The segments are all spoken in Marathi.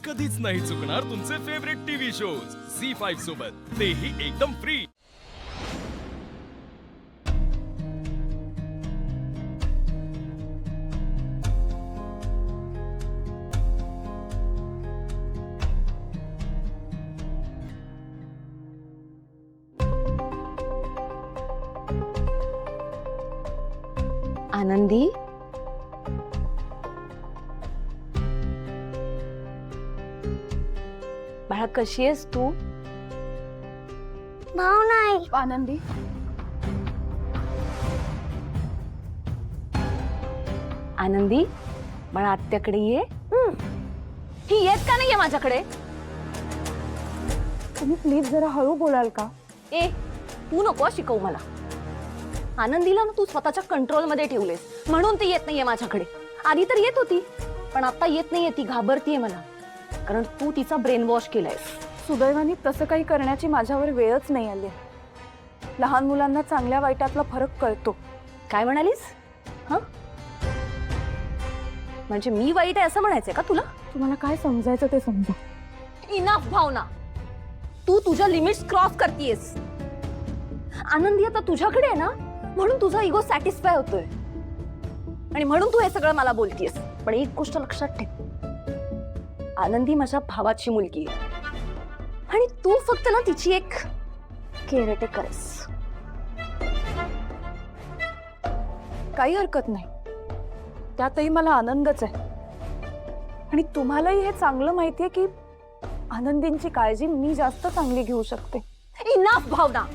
कधीच नाही चुकणार तुमचे फेवरेट टीव्ही शोज झी5 सोबत, तेही एकदम फ्री। आनंदी, बाळा कशी आहेस तू? भाऊ नाही. आनंदी, आनंदी बाळा आत्याकडे ये। ही येत का नाहीये माझ्याकडे? तुम्ही प्लीज जरा हळू बोलाल का? ए, तू नको शिकवू मला। आनंदीला ना तू स्वतःच्या कंट्रोल मध्ये ठेवलेस म्हणून ती येत नाहीये माझ्याकडे। आधी तर येत होती पण आता येत नाहीये, ती घाबरतीये मला, कारण तू तिचा ब्रेन वॉश केलायस। सुदैवाने तसं काही करण्याची माझ्यावर वेळच नाही आली। लहान मुलांना चांगल्या वाईटातला फरक कळतो। काय म्हणालीस? हा, म्हणजे मी वाईट आहे असं म्हणायचंय का तुला? तुम्हाला काय समजायचं ते समजा। इनफ भावना, तू तुझ्या लिमिट्स क्रॉस करतीयस। आनंदी आता तुझ्याकडे आहे ना म्हणून तुझा इगो सॅटिस्फाय होतोय आणि म्हणून तू हे सगळं मला बोलतीयस। पण एक गोष्ट लक्षात ठेव, आनंदी माझ्या भावाची मुलगी आहे आणि तू फक्त ना तिची एक केअरटेकर आहेस। काही हरकत नाही, त्यातही मला आनंदच आहे। आणि तुम्हालाही हे चांगलं माहितीये की आनंदींची काळजी मी जास्त चांगली घेऊ शकते। इनफ भावना,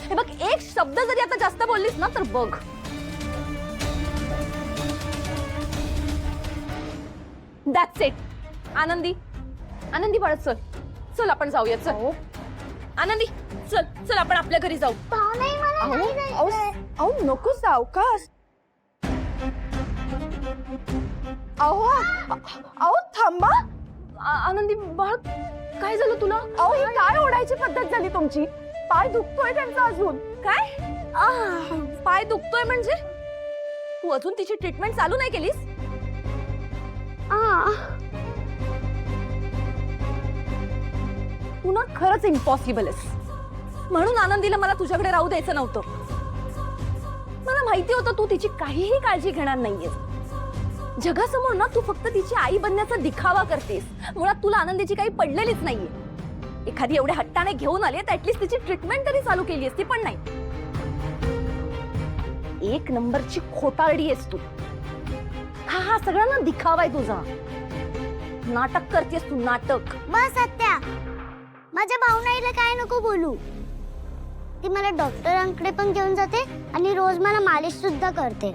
हे बघ, एक शब्द जरी आता जास्त बोललीस ना तर बघ। That's it. आनंदी, आनंदी बाळा चल चल आपण जाऊया, चल आनंदी, चल चल आपण आपल्या घरी जाऊ। अहो नको, सावकाश। अहो अहो थांबा। आनंदी बाळ, काय झालं तुला? अहो ही काय ओढायची पद्धत झाली तुमची? पाय दुखतोय त्यांचा अजून। काय? पाय दुखतोय म्हणजे? तू अजून तिची ट्रीटमेंट चालू नाही केलीस? तू ना खरंच इम्पॉसिबल आहेस। म्हणून आनंदीला मला तुझ्याकडे राहू द्यायचं नव्हतं। मला माहिती होतं तू तिची काहीही काळजी घेणार नाहीयेस। जगासमोर ना तू फक्त तिची आई बनण्याचा दिखावा करतेस। मुळात तुला आनंदीची काही पडलेलीच नाहीये। एखादी एवढ्या हट्टाने घेऊन आली तर ऍटलीस्ट तिची ट्रीटमेंट तरी चालू केली असती, पण नाही। एक नंबरची खोटारडी आहेस तू। हा सगळा ना दिखावा आहे तुझा। नाटक करतेस तू, नाटक। बस आत्या, माझ्या भावनाईला काय नको बोलू। ती मला डॉक्टरांकडे पण घेऊन जाते आणि रोज मला मालिश सुद्धा करते।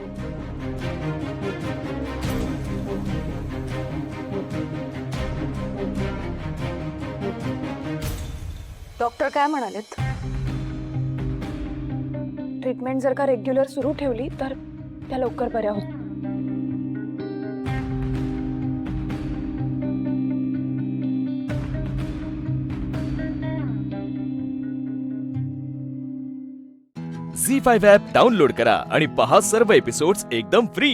डॉक्टर काय म्हणालेत? ट्रीटमेंट जर का रेग्युलर सुरू ठेवली तर त्या लवकर बऱ्या होतील। झी5 ॲप डाउनलोड करा आणि पहा सर्व एपिसोड्स एकदम फ्री।